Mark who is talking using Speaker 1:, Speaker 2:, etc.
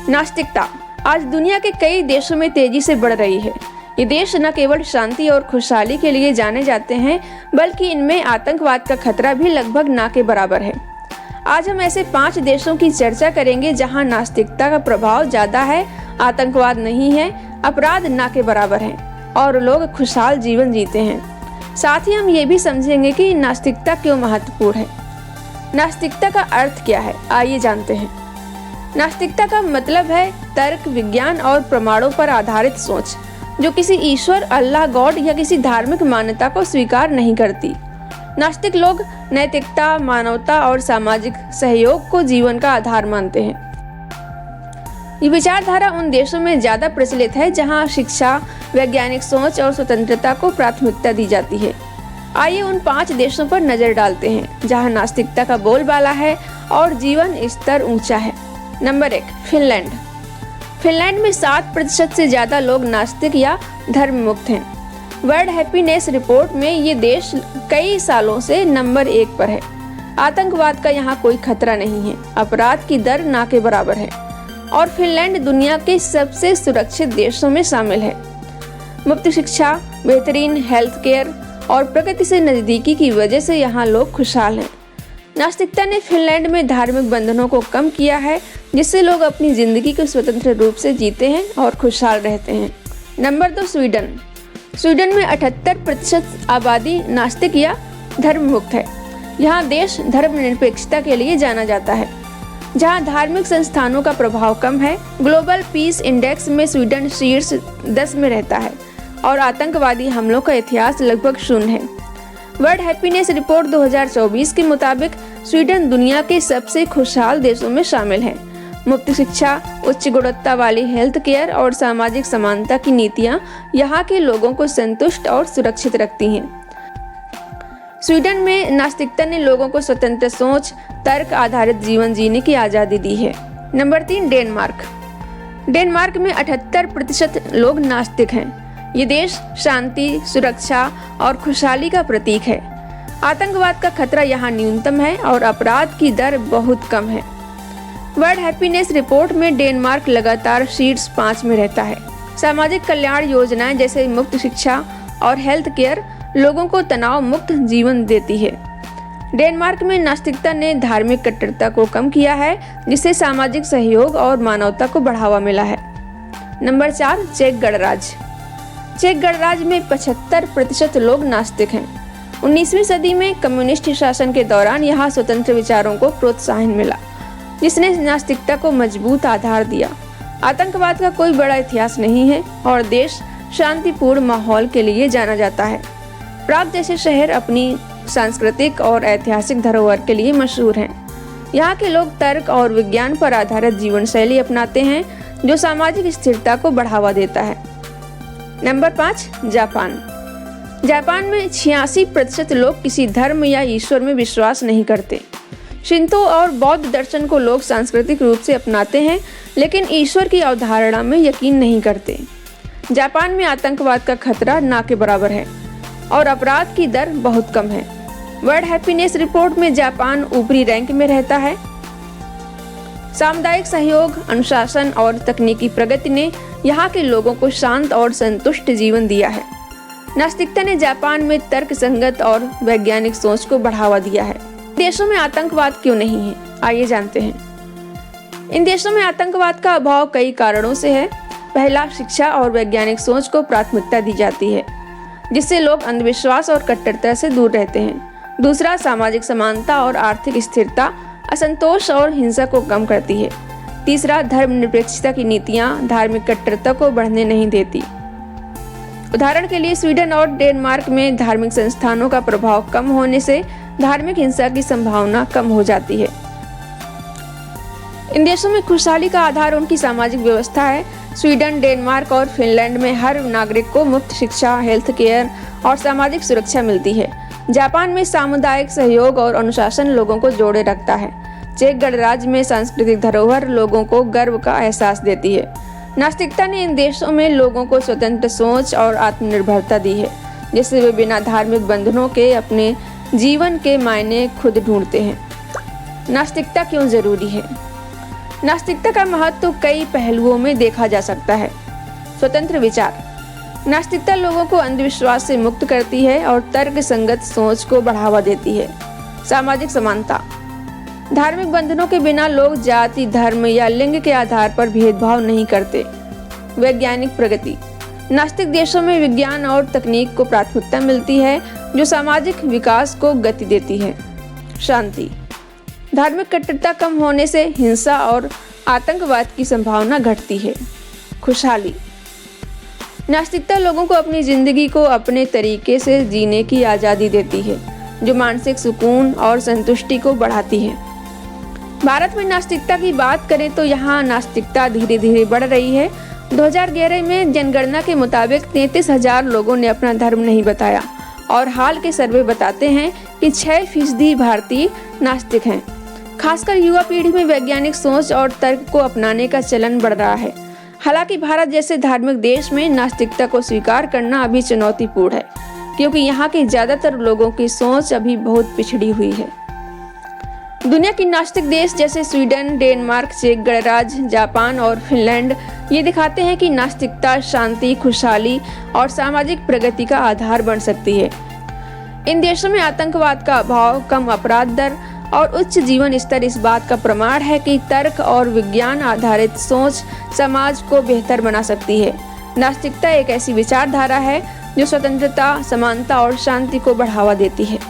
Speaker 1: नास्तिकता आज दुनिया के कई देशों में तेजी से बढ़ रही है। ये देश न केवल शांति और खुशहाली के लिए जाने जाते हैं, बल्कि इनमें आतंकवाद का खतरा भी लगभग ना के बराबर है। आज हम ऐसे 5 देशों की चर्चा करेंगे जहां नास्तिकता का प्रभाव ज़्यादा है, आतंकवाद नहीं है, अपराध ना के बराबर है और लोग खुशहाल जीवन जीते हैं। साथ ही हम ये भी समझेंगे कि नास्तिकता क्यों महत्वपूर्ण है। नास्तिकता का अर्थ क्या है, आइए जानते हैं। नास्तिकता का मतलब है तर्क, विज्ञान और प्रमाणों पर आधारित सोच, जो किसी ईश्वर, अल्लाह, गॉड या किसी धार्मिक मान्यता को स्वीकार नहीं करती। नास्तिक लोग नैतिकता, मानवता और सामाजिक सहयोग को जीवन का आधार मानते हैं। ये विचारधारा उन देशों में ज्यादा प्रचलित है जहां शिक्षा, वैज्ञानिक सोच और स्वतंत्रता को प्राथमिकता दी जाती है। आइए उन 5 देशों पर नजर डालते हैं जहां नास्तिकता का बोलबाला है और जीवन स्तर ऊंचा है। Number 1, Finland. फिनलैंड में 7% से ज्यादा लोग नास्तिक या धर्म मुक्त हैं। वर्ल्ड हैप्पीनेस रिपोर्ट में ये देश कई सालों से नंबर 1 पर है। आतंकवाद का यहाँ कोई खतरा नहीं है, अपराध की दर ना के बराबर है और फिनलैंड दुनिया के सबसे सुरक्षित देशों में शामिल है। मुफ्त शिक्षा, बेहतरीन हेल्थ केयर और प्रकृति से नजदीकी की वजह से यहाँ लोग खुशहाल हैं। नास्तिकता ने फिनलैंड में धार्मिक बंधनों को कम किया है, जिससे लोग अपनी जिंदगी को स्वतंत्र रूप से जीते हैं और खुशहाल रहते हैं। Number 2, Sweden. स्वीडन में 78% आबादी नास्तिक या धर्म मुक्त है। यहाँ देश धर्मनिरपेक्षता के लिए जाना जाता है, जहाँ धार्मिक संस्थानों का प्रभाव कम है। ग्लोबल पीस इंडेक्स में स्वीडन शीर्ष 10 में रहता है और आतंकवादी हमलों का इतिहास लगभग 0 है। वर्ल्ड हैप्पीनेस रिपोर्ट 2024 के मुताबिक स्वीडन दुनिया के सबसे खुशहाल देशों में शामिल है। मुफ्त शिक्षा, उच्च गुणवत्ता वाली हेल्थ केयर और सामाजिक समानता की नीतियां यहाँ के लोगों को संतुष्ट और सुरक्षित रखती हैं। स्वीडन में नास्तिकता ने लोगों को स्वतंत्र सोच, तर्क आधारित जीवन जीने की आज़ादी दी है। Number 3, Denmark. डेनमार्क में 78% लोग नास्तिक हैं। ये देश शांति, सुरक्षा और खुशहाली का प्रतीक है। आतंकवाद का खतरा यहाँ न्यूनतम है और अपराध की दर बहुत कम है। वर्ल्ड हैप्पीनेस रिपोर्ट में डेनमार्क लगातार शीर्ष 5 में रहता है। सामाजिक कल्याण योजनाएं जैसे मुफ्त शिक्षा और हेल्थ केयर लोगों को तनाव मुक्त जीवन देती है। डेनमार्क में नास्तिकता ने धार्मिक कट्टरता को कम किया है, जिससे सामाजिक सहयोग और मानवता को बढ़ावा मिला है। नंबर 4, चेक गणराज्य। चेक गणराज्य में 75% लोग नास्तिक हैं। 19वीं सदी में कम्युनिस्ट शासन के दौरान यहाँ स्वतंत्र विचारों को प्रोत्साहन मिला, जिसने नास्तिकता को मजबूत आधार दिया। आतंकवाद का कोई बड़ा इतिहास नहीं है और देश शांतिपूर्ण माहौल के लिए जाना जाता है। प्राग जैसे शहर अपनी सांस्कृतिक और ऐतिहासिक धरोहर के लिए मशहूर हैं। यहाँ के लोग तर्क और विज्ञान पर आधारित जीवन शैली अपनाते हैं, जो सामाजिक स्थिरता को बढ़ावा देता है। Number 5, Japan. जापान में 86% लोग किसी धर्म या ईश्वर में विश्वास नहीं करते। शिंतो और बौद्ध दर्शन को लोग सांस्कृतिक रूप से अपनाते हैं, लेकिन ईश्वर की अवधारणा में यकीन नहीं करते। जापान में आतंकवाद का खतरा ना के बराबर है और अपराध की दर बहुत कम है। वर्ल्ड हैप्पीनेस रिपोर्ट में जापान ऊपरी रैंक में रहता है। सामुदायिक सहयोग, अनुशासन और तकनीकी प्रगति ने यहाँ के लोगों को शांत और संतुष्ट जीवन दिया है। नास्तिकता ने जापान में तर्कसंगत और वैज्ञानिक सोच को बढ़ावा दिया है। देशों में आतंकवाद क्यों नहीं है, आइए जानते हैं। इन देशों में आतंकवाद का अभाव कई कारणों से है। पहला, शिक्षा और वैज्ञानिक सोच को प्राथमिकता दी जाती है, जिससे लोग अंधविश्वास और कट्टरता से दूर रहते हैं। दूसरा, सामाजिक समानता और आर्थिक स्थिरता असंतोष और हिंसा को कम करती है। तीसरा, धर्मनिरपेक्षता की नीतियां धार्मिक कट्टरता को बढ़ने नहीं देती। उदाहरण के लिए स्वीडन और डेनमार्क में धार्मिक संस्थानों का प्रभाव कम होने से धार्मिक हिंसा की संभावना कम हो जाती है। इन देशों में खुशहाली का आधार उनकी सामाजिक व्यवस्था है। स्वीडन, डेनमार्क और फिनलैंड में हर नागरिक को मुफ्त शिक्षा, हेल्थ केयर और सामाजिक सुरक्षा मिलती है। जापान में सामुदायिक सहयोग और अनुशासन लोगों को जोड़े रखता है। चेक गणराज्य में सांस्कृतिक धरोहर लोगों को गर्व का एहसास देती है। नास्तिकता ने इन देशों में लोगों को स्वतंत्र सोच और आत्मनिर्भरता दी है, जिससे वे बिना धार्मिक बंधनों के अपने जीवन के मायने खुद ढूंढते हैं। नास्तिकता क्यों जरूरी है? नास्तिकता का महत्व कई पहलुओं में देखा जा सकता है। स्वतंत्र विचार। नास्तिकता लोगों को अंधविश्वास से मुक्त करती है और तर्क संगत सोच को बढ़ावा देती है। सामाजिक समानता। धार्मिक बंधनों के बिना लोग जाति, धर्म या लिंग के आधार पर भेदभाव नहीं करते। वैज्ञानिक प्रगति। नास्तिक देशों में विज्ञान और तकनीक को प्राथमिकता मिलती है, जो सामाजिक विकास को गति देती है। शांति। धार्मिक कट्टरता कम होने से हिंसा और आतंकवाद की संभावना घटती है। खुशहाली। नास्तिकता लोगों को अपनी जिंदगी को अपने तरीके से जीने की आज़ादी देती है, जो मानसिक सुकून और संतुष्टि को बढ़ाती है। भारत में नास्तिकता की बात करें तो यहाँ नास्तिकता धीरे धीरे बढ़ रही है। 2011 में जनगणना के मुताबिक 33,000 लोगों ने अपना धर्म नहीं बताया और हाल के सर्वे बताते हैं कि 6% भारतीय नास्तिक हैं। खासकर युवा पीढ़ी में वैज्ञानिक सोच और तर्क को अपनाने का चलन बढ़ रहा है। हालांकि भारत जैसे धार्मिक देश में नास्तिकता को स्वीकार करना अभी चुनौतीपूर्ण है, क्योंकि यहाँ के ज्यादातर लोगों की सोच अभी बहुत पिछड़ी हुई है। दुनिया के नास्तिक देश जैसे स्वीडन, डेनमार्क, चेक गणराज्य, जापान और फिनलैंड ये दिखाते हैं कि नास्तिकता शांति, खुशहाली और सामाजिक प्रगति का आधार बन सकती है। इन देशों में आतंकवाद का अभाव, कम अपराध दर और उच्च जीवन स्तर इस बात का प्रमाण है कि तर्क और विज्ञान आधारित सोच समाज को बेहतर बना सकती है। नास्तिकता एक ऐसी विचारधारा है जो स्वतंत्रता, समानता और शांति को बढ़ावा देती है।